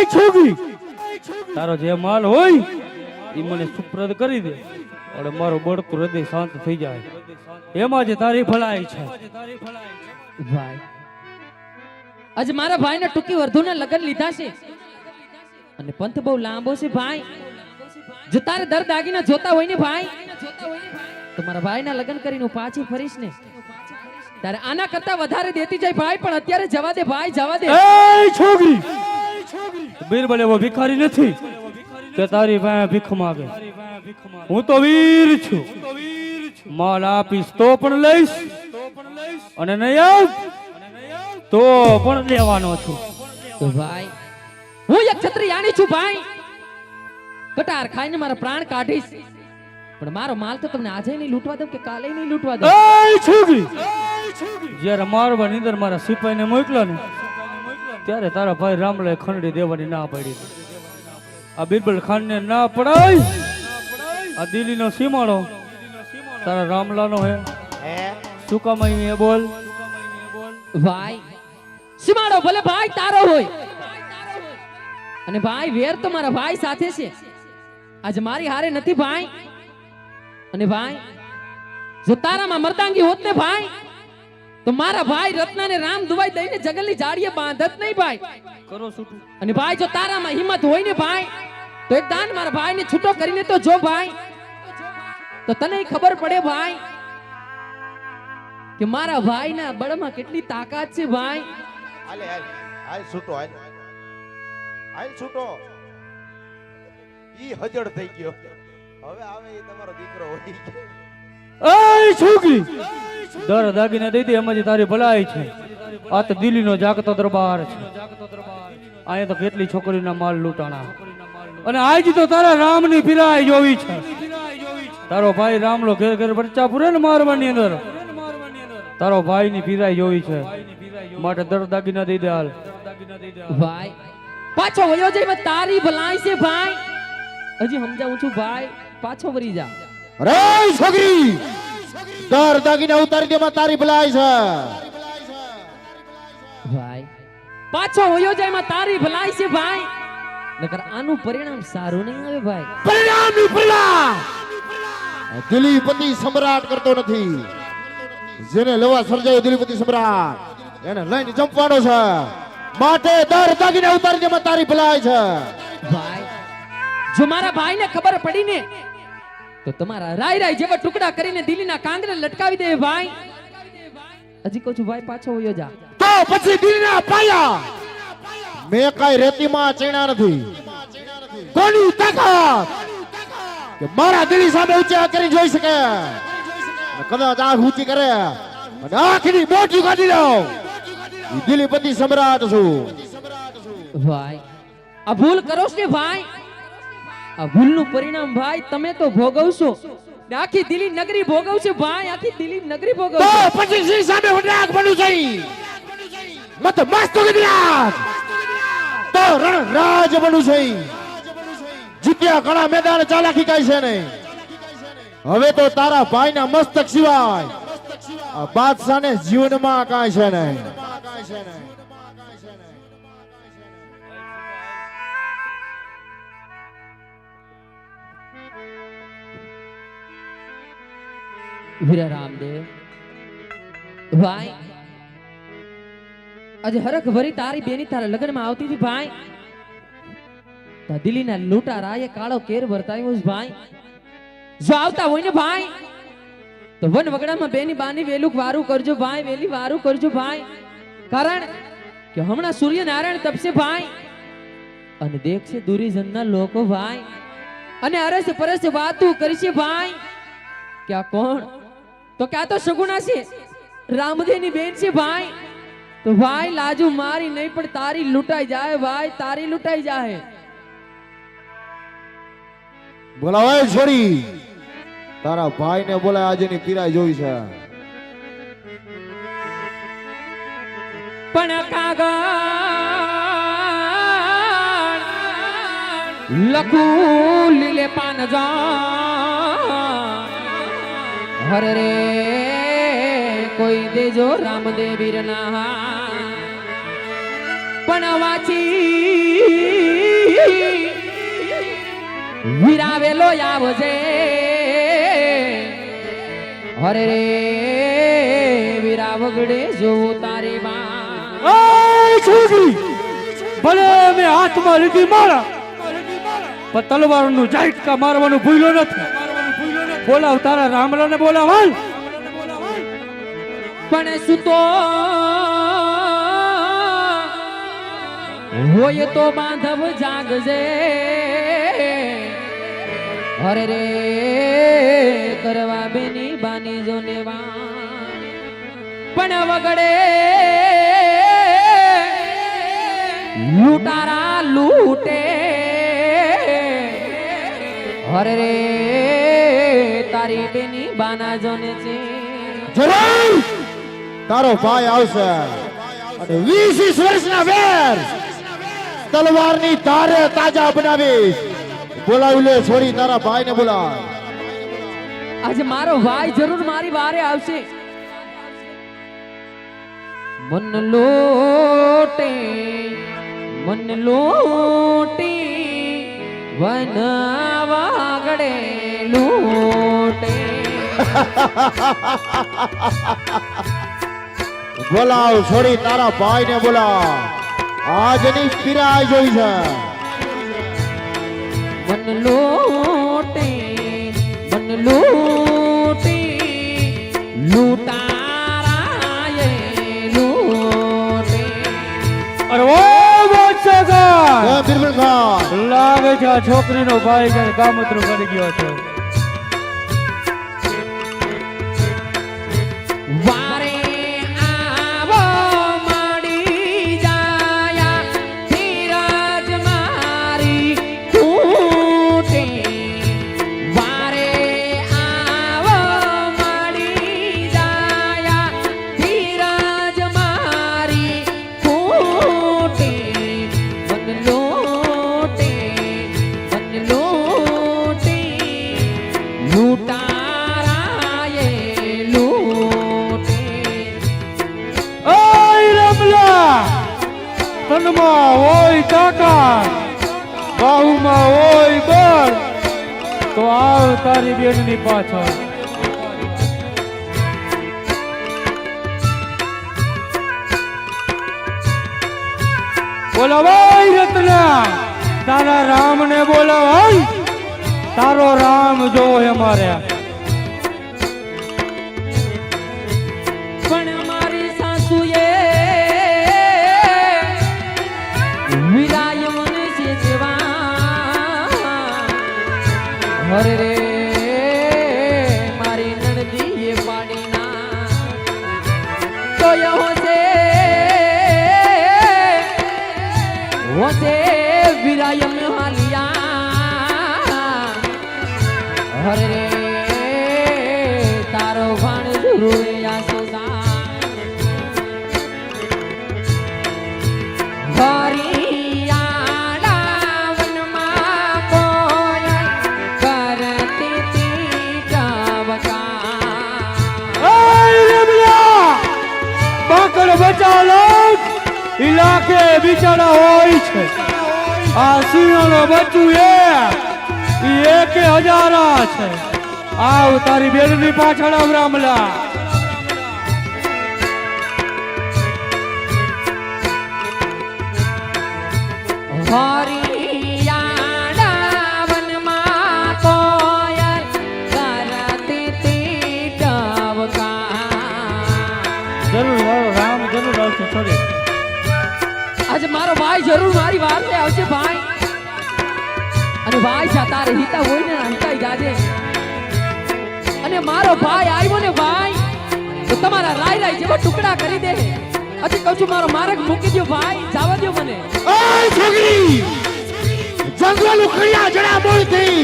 છોકરી તારો જે માલ હોય એ મને સુપ્રદ કરી દે અને મારું બળતું હૃદય શાંત થઈ જાય એમાં જે તારી ભલાઈ છે ભાઈ આજ મારા ભાઈના ટૂંકી વર્ધુના લગ્ન લીધા છે અને પંથ બહુ લાંબો છે ભાઈ જો તારે દર દાગીના જોતા હોય ને ભાઈ તો મારા ભાઈના લગ્ન કરીને હું પાછી ફરીશ ને તારે આના કરતા વધારે દેતી જાય ભાઈ પણ અત્યારે જવા દે ભાઈ જવા દે એ છોકરી બીરબલ એવો ભિખારી નથી કે તારી પાસે ભીખ માંગે હું તો વીર છું માલ આપીશ તો પણ લઈશ અને નહીં આવ તો પણ લેવાનો છું તો ભાઈ હું એક ક્ષત્રિયાણી છું ભાઈ કટાર ખાઈને મારા પ્રાણ કાઢીશ પણ મારો માલ તો તમને આજે નહીં લૂંટવા દઉં કે કાલે નહીં લૂંટવા દઉં એ છોકરી જ્યારે મારવા નીંદર મારા સિપાહીને મોકલો ને ત્યારે તારા ભાઈ રામલાએ ખંડી દેવાની ના પાડી આ બિરબલ ખાનને ના પડાય આ દિલ્હીનો સીમાડો તારા રામલાનો હે શું કામ એ બોલ ભાઈ સીમાડો ભલે ભાઈ તારો હોય અને ભાઈ વેર તો મારા ભાઈ સાથે છે આજ મારી હારે નથી ભાઈ અને ભાઈ જો તારામાં મર્દાંગી હોત ને ભાઈ તો મારા ભાઈ રત્નાને રામ દુવાઈ દઈને જંગલની જાડીએ બાંધત નહીં ભાઈ કરો છૂટું અને ભાઈ જો તારામાં હિંમત હોય ને ભાઈ તો એક દાન મારા ભાઈને છૂટો કરીને તો જો ભાઈ તો તને ખબર પડે ભાઈ કે મારા ભાઈના બળમાં કેટલી તાકાત છે ભાઈ હાલે હાલ હાલ છૂટો હાલ હાલ છૂટો ઈ હજડ થઈ ગયો હવે આવે એ તમારો દીકરો હોય એ છોકરી દર દાગીને દઈ દે એમાં તારી ભલાઈ છે આ તો દિલ્હીનો જાગતો દરબાર છે અહીંયા તો કેટલી છોકરીના માલ લૂંટાણા અને આજ તો તારા રામની પીરાઈ જોવી છે તારો ભાઈ રામલો ઘેર ઘેર બચ્ચા પૂરે ને મારવાની અંદર તારો ભાઈ ની પીરાઈ જોવી છે માટે દર દાગીના દઈ દે હાલ ભાઈ પાછો વયો જઈ મેં તારી ભલાઈ છે ભાઈ હજી સમજાવું છું ભાઈ પાછો વરી જા અરે છોકરી દર દાગીને ઉતારી દે માં તારી ભલાઈ છે ભાઈ પાછો વયો જાય માં તારી ભલાઈ છે ભાઈ નકર આનું પરિણામ સારું નહીં આવે ભાઈ પરિણામ ની ભલા દિલીપતિ સમ્રાટ કરતો નથી જેને લેવા સર્જાયો દિલીપતિ સમ્રાટ એને લઈને જંપવાનો છે માટે દર દાગીને ઉતારી દે માં તારી ભલાઈ છે ભાઈ જો મારા ભાઈને ખબર પડી ને તો તમારા રાય રાય જેવા ટુકડા કરીને દિલ્હીના કાંગરે લટકાવી દે ભાઈ હજી કહું છું ભાઈ પાછો વયો જા તો પછી દિલના પાયા મેં કઈ રેતીમાં ચીણા નથી કોની તાકાત કે મારા દિલી સામે ઊંચા કરી જોઈ શકે અને કદાચ આંખ ઊંચી કરે અને આંખની મોટી કાઢી લો ઈ દિલીપતિ સમ્રાટ છું ભાઈ આ ભૂલ કરો છો ને ભાઈ આ ભૂલનું પરિણામ ભાઈ તમે તો ભોગવશો ને આખી દિલ્હી નગરી ભોગવશે ભાઈ આખી દિલ્હી નગરી તો ભોગવશે પછી સિંહ સામે વડાક બનું જઈ મત મસ્ત ગિયાત તો રણ રાજ બનું જઈ જીત્યા ઘણા મેદાન ચાલાકી કાઈ છે નહીં હવે તો તારા ભાઈના મસ્તક સિવાય આ બાદશાહને જીવનમાં કાઈ છે નહીં વીરા રામદેવ ભાઈ આજે હરખ ભરી તારી બેની તારા લગ્નમાં આવતી હતી ભાઈ તા દિલ્હીના લૂંટા રાયે કાળો કેર વર્તાયો છે ભાઈ જો આવતા હોય ને ભાઈ તો વન વગડામાં બેની બાની વેલું વારું કરજો ભાઈ વેલી વારું કરજો ભાઈ કારણ કે હમણાં સૂર્યનારાયણ તપશે ભાઈ અને દેખશે દુરીજનના લોકો ભાઈ અને અરસ પરસ વાતું કરશે ભાઈ કે આ કોણ તો ક્યાં તો સગુણા છે રામદેવની બેન છે ભાઈ તો ભાઈ લાજુ મારી નહીં પણ તારી લૂંટાઈ જાય ભાઈ તારી લૂંટાઈ જાય બોલાવાય છોડી તારા ભાઈને બોલાય આજની પીરાઈ જોઈ છે પણ કાગળ લખું લીલે પાન જા હર રે કોઈ દેજો રામદેવ વીરના પણ વાંચી આવેલો આવજે હરે રે વીરા વગડે જોવું તારી માં ઓય છોકરી ભલે મેં હાથમાં લીધી મારા પણ તલવારનું ઝાટકા મારવાનું ભૂલ્યો નથી. બોલાવ તારા રામલાને બોલાવ હાલ. પણ સુતો હોય તો બાંધવ જાગજે હરે રે કરવા બેની બાની જો નેવા પણ વગડે લૂંટારા લૂટે હરે રે તારી બેની બાના જોને છે જરૂર તારો ભાઈ આવશે અને 20 વર્ષના વેર તલવારની તારે તાજા બનાવીશ. બોલાવી લે છોડી તારા ભાઈને બોલાવ. આજે મારો ભાઈ જરૂર મારી વારે આવશે. મન લોટે વન વાગડે લૂટે બોલાવ છોડી તારા ભાઈને બોલાવ. આજની પીરા જોઈ છે. મન લોટે લૂટારાએ લૂટે અરે ઓ બાદશાહ હે બિરબલ ખાન લાગે છે આ છોકરીનો ભાઈ કે કામતરું કરી ગયો છે. વારે આવો મળી જાયા ધીરજ મારી તૂટે વારે આવો મળી જાયા ધીરજ મારી તૂટે મન લોટે લૂટારાએ લૂટે ઓય રમલા તનમાં હોય તાકાત બાહુમાં હોય બળ તો આવ તારી બેનની પાછળ. બોલાવાય રત્ના તારા રામને બોલાવાય. તારો રામ જોવો હે મારે. પણ મારી સાસુએ વિરાય મને છે જેવા હરે રે મારી નણદીએ પાડીના તો હોશે વિરાય મે હાલિયા હરે રે તારો ભાણ જરૂર આસુદા હરિયાળા વનમાં કોયલ કરતી તી ટવકા ઓય રમલા બાકડ બચાલો ઇલાકે બિચારા હોય છે. આ સિંહનો બચ્ચું એક હજારા છે. આવ તારી બેનની પાછળ આવ રામલા. હરિયાળા વનમાં કોયલ કરતી તી ટવકા જરૂર રામ જરૂર આવશે છોડી. આજે મારો ભાઈ જરૂર મારી વારસે આવશે ભાઈ અને ભાઈ છે તારે હિતા હોય ને હિતાઈ જાજે અને મારો ભાઈ આવ્યો ને ભાઈ તો તમારા રાય રાય જેવા ટુકડા કરી દે. હજી કહું છું મારો માર્ગ મૂકી દો ભાઈ જવા દો મને. ઓય છોકરી જંગલ ઉખડ્યા જડા બોલતી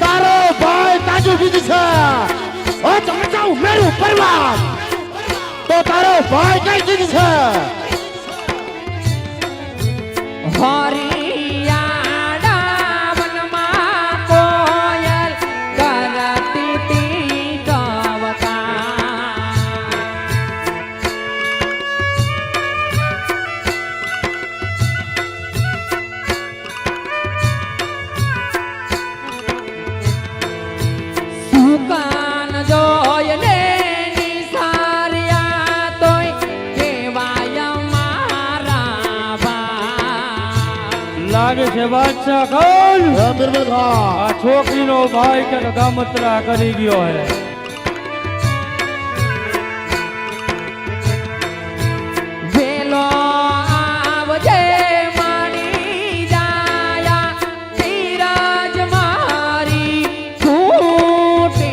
તારો ભાઈ તાજુ બીજ છે. ઓ ચમચાઉ મેરું પરવા તો તારો ભાઈ કઈ ચીજ છે. હરિયાળા વનમાં કોયલ કરતી તી ટવકા લાગે છે બાદશાહ કોણ હે બિરબલ ખાન આ છોકરીનો ભાઈ કે ગામત્રા કરી ગયો હે વેલો આવજે માણી જાયા ધીરજ મારી છૂટે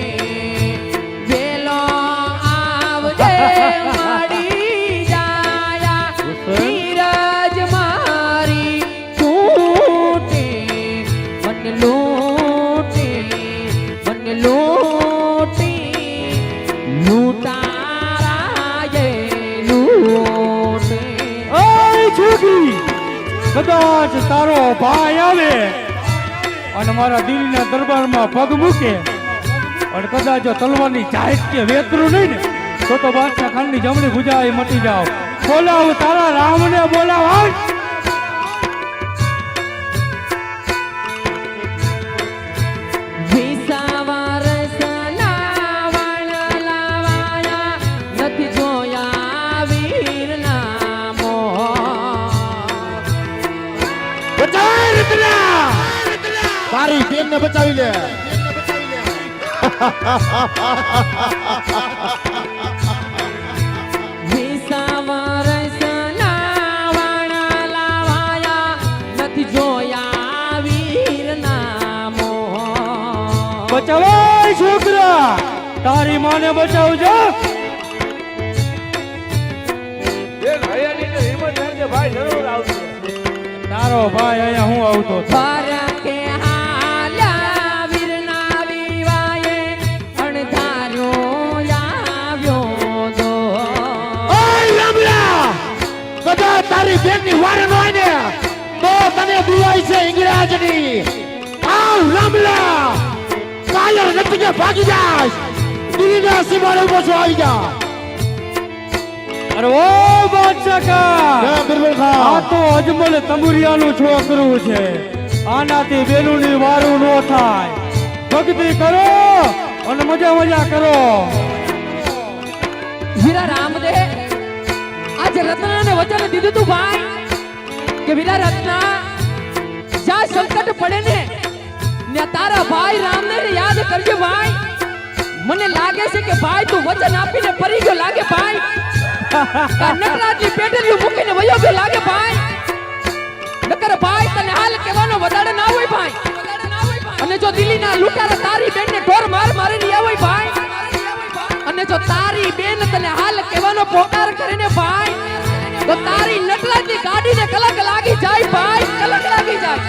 વેલો આવજે માણી જાયા ધીરજ મારી છૂટે મને લૂટે લૂટારાયે લૂટે ઓય છોકરી કદાચ તારો ભાઈ આવે અને મારા દિલના દરબારમાં પગ મૂકે અને કદાચ જો તલવારની ચાહત કે વેતરું નહીં ને તો બાદશાહ ખાનની જમણી ભુજા એ મટી જાવ બોલાવ તારા રામને બોલાવ હાલ. વિસાવર સલાવણ લાવાયા નથી જોયા વીરના મોહ બચાવ રત્ના તારી બેનને બચાવી લે વિસાવર સલાવણ લાવાયા નથી જોયા વીરના મોહ બચાવાય છોકરા તારી માને બચાવજો. તારો ભાઈ અહીંયા હું આવતો હતો. ફરકે હાલ્યા વીરના વિવાયે અણધાર્યો આવ્યો દો ઓય રામલા કદાચ તારી બેનની વાર ન હોય ને તો તને દુઆઈ છે ઇંગરાજની આવ રામલા કાલર નથી કે ભાગી જાશ દિલ્હીના સીમાડે પાછો આવી જા અરે ઓ બાદશાહ કા હે બિરબલ આ ખાન તો અજમલ તંબુરિયાનું છોકરું છે આનાથી બેનુની વારું નો થાય. ભક્તિ કરો અને મજા મજા કરો. વીરા રામદે આજે રત્નાને વચન દીધું તું ભાઈ કે વીરા રત્ના જ્યાં સંકટ પડે ને ત્યાં તારા ભાઈ રામને યાદ કરજે ભાઈ. મને લાગે છે કે ભાઈ તું વચન આપીને પરી ગયો લાગે ભાઈ. નકરાજી પેટરીઓ મૂકીને વયો ગયો લાગે ભાઈ. નકર ભાઈ તને હાલ કહેવાનો વધારે ના હોય ભાઈ. અને જો દિલ્હીના લૂંટારા તારી બેનને ઢોર માર મારીને આવે ભાઈ અને જો તારી બેન તને હાલ કહેવાનો પોકાર કરે ને ભાઈ તો તારી નકલાની ગાડીને કલક લાગી જાય ભાઈ કલક લાગી જાય.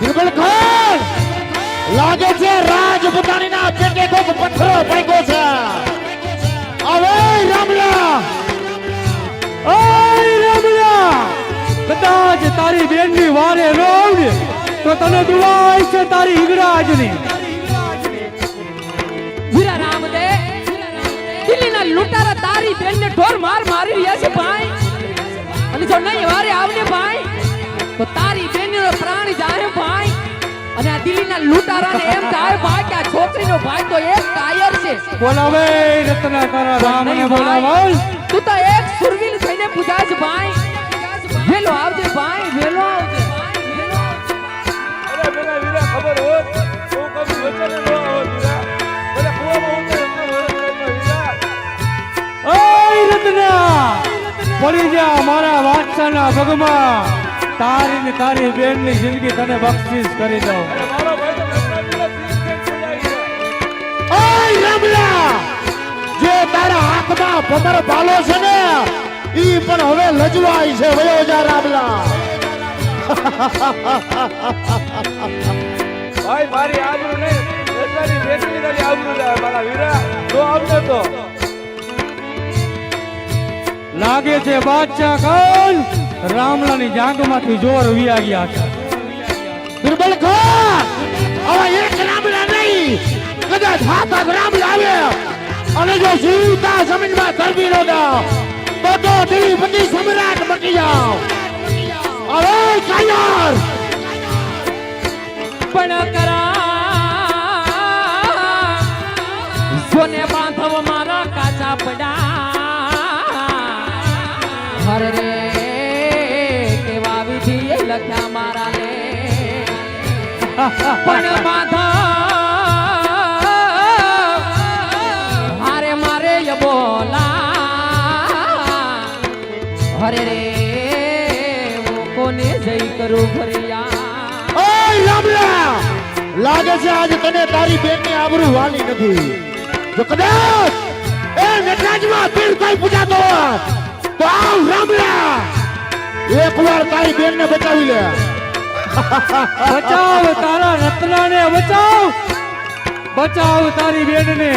બિરબલ ખાન લાગે છે રાજપૂતાણીના પેટે કોક પથ્થરો પાક્યો છે હવે રામલા ઓય રામલા કદાચ તારી બેનની વારે ન આવડે તો તને દુઆઈ છે તારી હિંગરાજની. વીરા રામદે દિલ્હીના લૂંટારા તારી બેનને ઢોર માર મારી રહ્યા છે ભાઈ. અને જો નહીં વારે આવને ભાઈ તો તારી બેનનો પ્રાણ જાય ભાઈ. અને આ દિલ્હીના લૂંટારાને એમ થાય ભાઈ કે આ છોકરીનો ભાઈ તો એક કાયર છે. બોલાવે રત્ના તારા રામને નહીં બોલાવ. ભાઈ, તું તો એક સુરવીર થઈને પૂજાય છે ભાઈ. વેલો આવજે ભાઈ વેલો આવજે. ઓય રત્ના પડી જા મારા વાત્સલના ભગમાં તારી ને તારી બેનની જિંદગી તને બક્ષિસ કરી દઉં. ઓય રામલા જે તારા હાથમાં ભમર ભાલો છે ને ઈ પણ હવે લજવાય છે વયો જા રામલા ભાઈ મારી આબરૂ નહીં એટલાની બેટરી તારી આબરૂ જાય મારા વીરા તો આવને તો લાગે છે બાદશાહ ખાન રામલાની જાંગમાંથી જોર વિયા ગયા છે. બિરબલ ખાન હવે એક રામલા નહીં કદાચ હાથ રામલા આવે અને જો જીવતા જમીનમાં ધરબી નો દો તો દિલ્હીપતિ સમ્રાટ બની જાઓ હવે કાયર પણ કરા સોને બાંધવ મારા કાચા પડા હર રે કેવા વિધિ લખ્યા મારા લે પણ માધા હારે મારે ય બોલા હરે રે હું કોને જઈ કરું ફરિયા ઓય રામલા લાગે છે આજ તને તારી બેનની આબરૂ વાલી નથી જો કદાચ એ નટરાજમાં પીર કોઈ પૂજાતો હોત તો આવ રામલા એકવાર તારી બેનને બચાવી લે બચાવ તારા રત્નાને બચાવ બચાવ તારી બેનને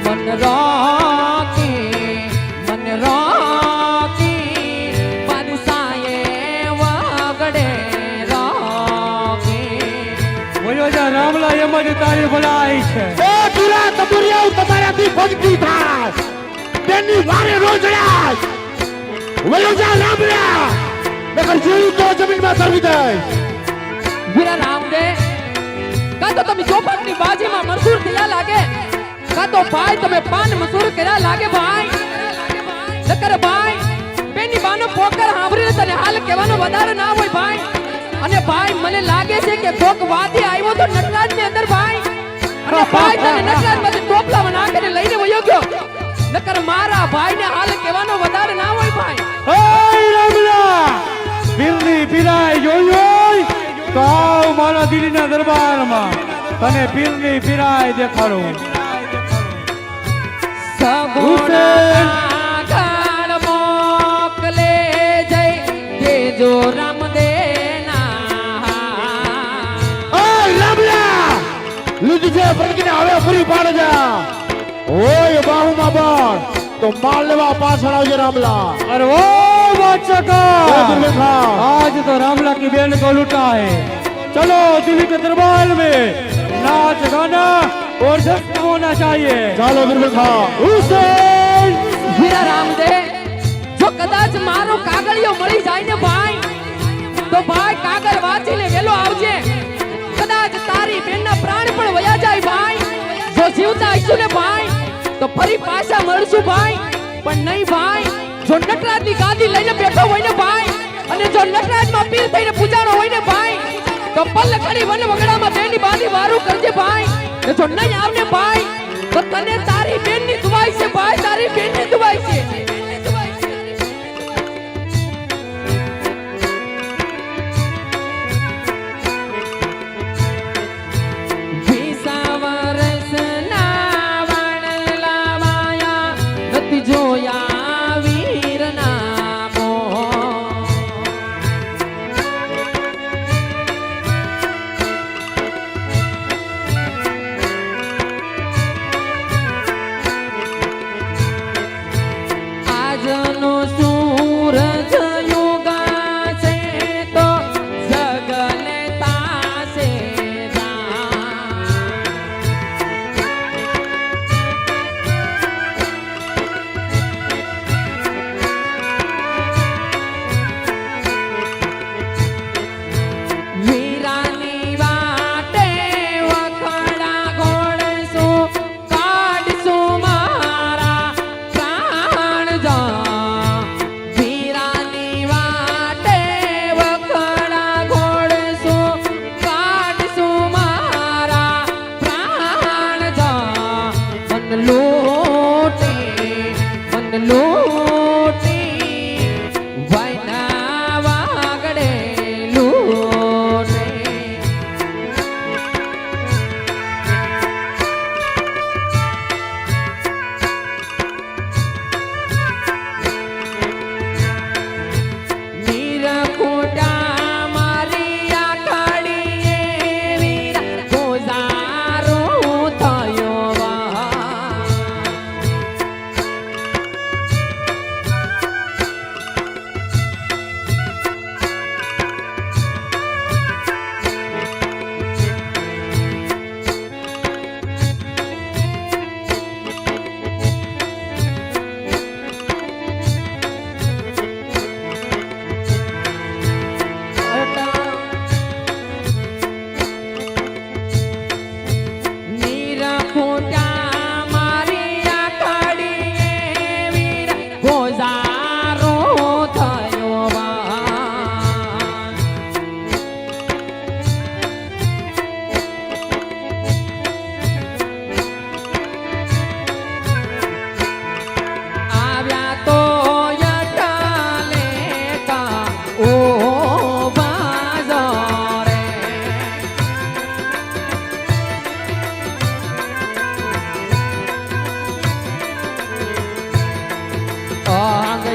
મન રોકી પાદસાએ વગડે રોકી બોલ્યો જા રામલા એમ જ તારી ભલાઈ છે એ તુરા તબુરિયાઓ તમારાથી ભજતી થાય બેનની વારે રોજડાય વયો જા રામલા નકર જીવ તો જમીનમાં તરવી દે વીરા રામદે કા તો તમે ચોપાટની બાજીમાં મજૂર થયા લાગે કા તો ભાઈ તમે પાન મજૂર કર્યા લાગે ભાઈ નકર ભાઈ બેની બાનો પોકર સાંભળીને તને હાલ કહેવાનો વધારે ના હોય ભાઈ અને ભાઈ મને લાગે છે કે કોક વાદી આવ્યો તો નટરાજ ની અંદર ભાઈ અને ભાઈ તને નટરાજ માંથી ટોપલામાં નાખીને લઈને વયો ગયો નકર મારા ભાઈને હાલ કહેવાનો વધારે ના હોય ભાઈ ઓય રામલા પીરની પીરાય જોઈ તો આવ મારા દિલ્હીના દરબારમાં તને પીરની પીરાય દેખાડું સગુણ આગળ મોકલે જય દેજો રામદેના ઓય રામલા લીધી છે પડકીને હવે પૂરી પાડ જા ઓય બાહુમાં બાણ તો માલ લેવા પાછળ આવજે રામલા अरे ओ बादशाह એ का દુર્ગા आज तो रामला की बहन को लुटा है चलो दिल्ली के दरबार में नाच गाना और जश्न होना चाहिए ચાલો દુર્ગા हुसैन વીરા રામદે જો કદાચ મારો કાગળિયો મળી જાય ને ભાઈ તો ભાઈ કાગળ વાંચીને વેલો આવજે કદાચ તારી બેનના પ્રાણ પણ વયા જાય ભાઈ જો જીવતા આઈશું ને ભાઈ તો ફરી પાછા મળશું ભાઈ પણ નહીં ભાઈ જો નટરાજની ગાદી લઈને બેઠો હોય ને ભાઈ અને જો નટરાજમાં પીર થઈને પૂજાણો હોય ને ભાઈ તો પલ ખડી વન વગડામાં બેની બાદી વારું કરજે ભાઈ ને જો નહીં આવને ભાઈ તો તને તારી બેનની દુઆઈ છે ભાઈ તારી બેનની દુઆઈ છે જોયા વીરના મોહ આજનો સૂરજ યુગાશે તો જગને તાશે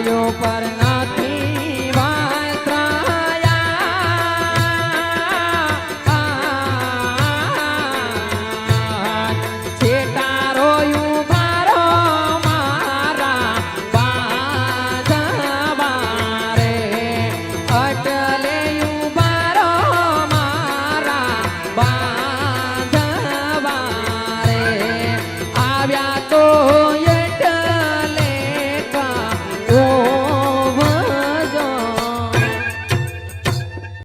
પાયો પર નથી વાયત્રાયા છેટારો ઉભારો મારા બાંધવા રે અટલે ઉભારો મારા બાંધવા રે આવ્યા તો એટલે કા ઓ